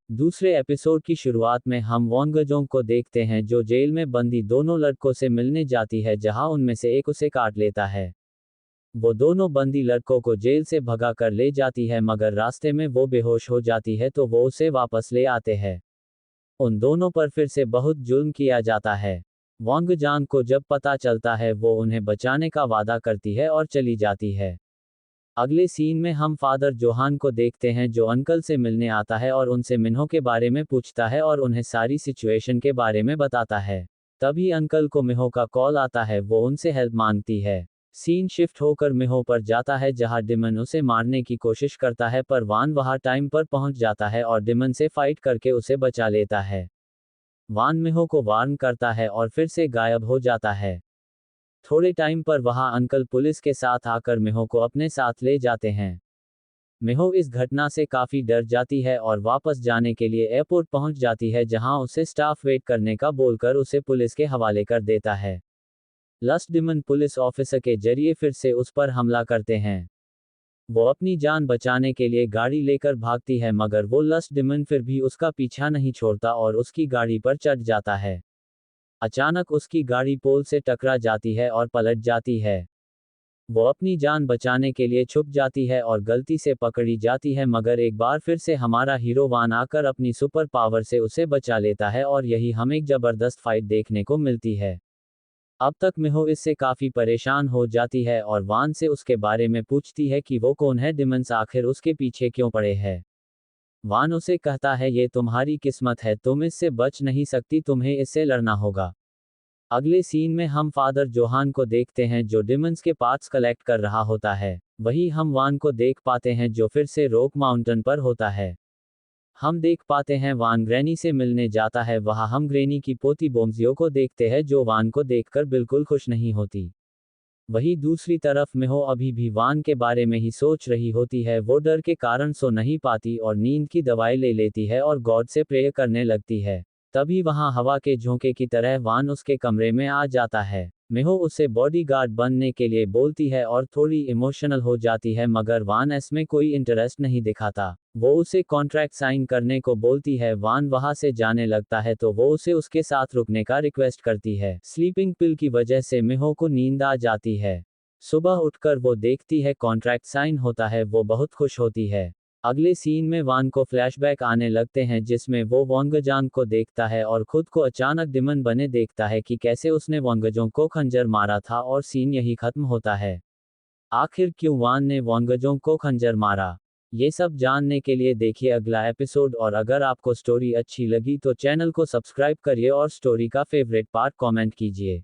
दूसरे एपिसोड की शुरुआत में हम वॉन्गजोंग को देखते हैं जो जेल में बंदी दोनों लड़कों से मिलने जाती है जहां उनमें से एक उसे काट लेता है। वो दोनों बंदी लड़कों को जेल से भगा कर ले जाती है मगर रास्ते में वो बेहोश हो जाती है तो वो उसे वापस ले आते हैं। उन दोनों पर फिर से बहुत जुल्म किया जाता है। वॉन्गजांग को जब पता चलता है वो उन्हें बचाने का वादा करती है और चली जाती है। अगले सीन में हम फादर जोहान को देखते हैं जो अंकल से मिलने आता है और उनसे मिन्हो के बारे में पूछता है और उन्हें सारी सिचुएशन के बारे में बताता है। तभी अंकल को मिन्हो का कॉल आता है, वो उनसे हेल्प मांगती है। सीन शिफ्ट होकर मिन्हो पर जाता है जहां डिमन उसे मारने की कोशिश करता है पर वान वहां टाइम पर पहुंच जाता है और डिमन से फाइट करके उसे बचा लेता है। वान मिन्हो को वार्न करता है और फिर से गायब हो जाता है। थोड़े टाइम पर वहां अंकल पुलिस के साथ आकर मिन्हो को अपने साथ ले जाते हैं। मिन्हो इस घटना से काफी डर जाती है और वापस जाने के लिए एयरपोर्ट पहुंच जाती है जहां उसे स्टाफ वेट करने का बोलकर उसे पुलिस के हवाले कर देता है। लस्ट डिमन पुलिस ऑफिसर के जरिए फिर से उस पर हमला करते हैं। वो अपनी जान बचाने के लिए गाड़ी लेकर भागती है मगर वो लस्ट डिमन फिर भी उसका पीछा नहीं छोड़ता और उसकी गाड़ी पर चढ़ जाता है। अचानक उसकी गाड़ी पोल से टकरा जाती है और पलट जाती है। वो अपनी जान बचाने के लिए छुप जाती है और गलती से पकड़ी जाती है मगर एक बार फिर से हमारा हीरो वान आकर अपनी सुपर पावर से उसे बचा लेता है और यही हमें एक जबरदस्त फाइट देखने को मिलती है। अब तक मिन्हो इससे काफी परेशान हो जाती है और वान से उसके बारे में पूछती है कि वो कौन है, डिमंस आखिर उसके पीछे क्यों पड़े हैं। वान उसे कहता है ये तुम्हारी किस्मत है, तुम इससे बच नहीं सकती, तुम्हें इससे लड़ना होगा। अगले सीन में हम फादर जोहान को देखते हैं जो डिमंस के पार्ट्स कलेक्ट कर रहा होता है। वही हम वान को देख पाते हैं जो फिर से रॉक माउंटेन पर होता है। हम देख पाते हैं वान ग्रैनी से मिलने जाता है। वहां हम ग्रैनी की पोती बोम्जियो को देखते हैं जो वान को देखकर बिल्कुल खुश नहीं होती। वही दूसरी तरफ मिन्हो अभी भी वान के बारे में ही सोच रही होती है। वो डर के कारण सो नहीं पाती और नींद की दवाई ले लेती है और गॉड से प्रेयर करने लगती है। तभी वहां हवा के झोंके की तरह वान उसके कमरे में आ जाता है। मिन्हो उसे बॉडीगार्ड बनने के लिए बोलती है और थोड़ी इमोशनल हो जाती है मगर वान इसमें कोई इंटरेस्ट नहीं दिखाता। वो उसे कॉन्ट्रैक्ट साइन करने को बोलती है। वान वहां से जाने लगता है तो वो उसे उसके साथ रुकने का रिक्वेस्ट करती है। स्लीपिंग पिल की वजह से मिन्हो को नींद आ जाती है। सुबह उठकर वो देखती है कॉन्ट्रैक्ट साइन होता है, वो बहुत खुश होती है। अगले सीन में वान को फ्लैशबैक आने लगते हैं जिसमें वो वॉन्गजांग को देखता है और खुद को अचानक डिमन बने देखता है कि कैसे उसने वॉन्गजोंग को खंजर मारा था और सीन यही खत्म होता है। आखिर क्यों वान ने वॉन्गजोंग को खंजर मारा, ये सब जानने के लिए देखिए अगला एपिसोड। और अगर आपको स्टोरी अच्छी लगी तो चैनल को सब्सक्राइब करिए और स्टोरी का फेवरेट पार्ट कमेंट कीजिए।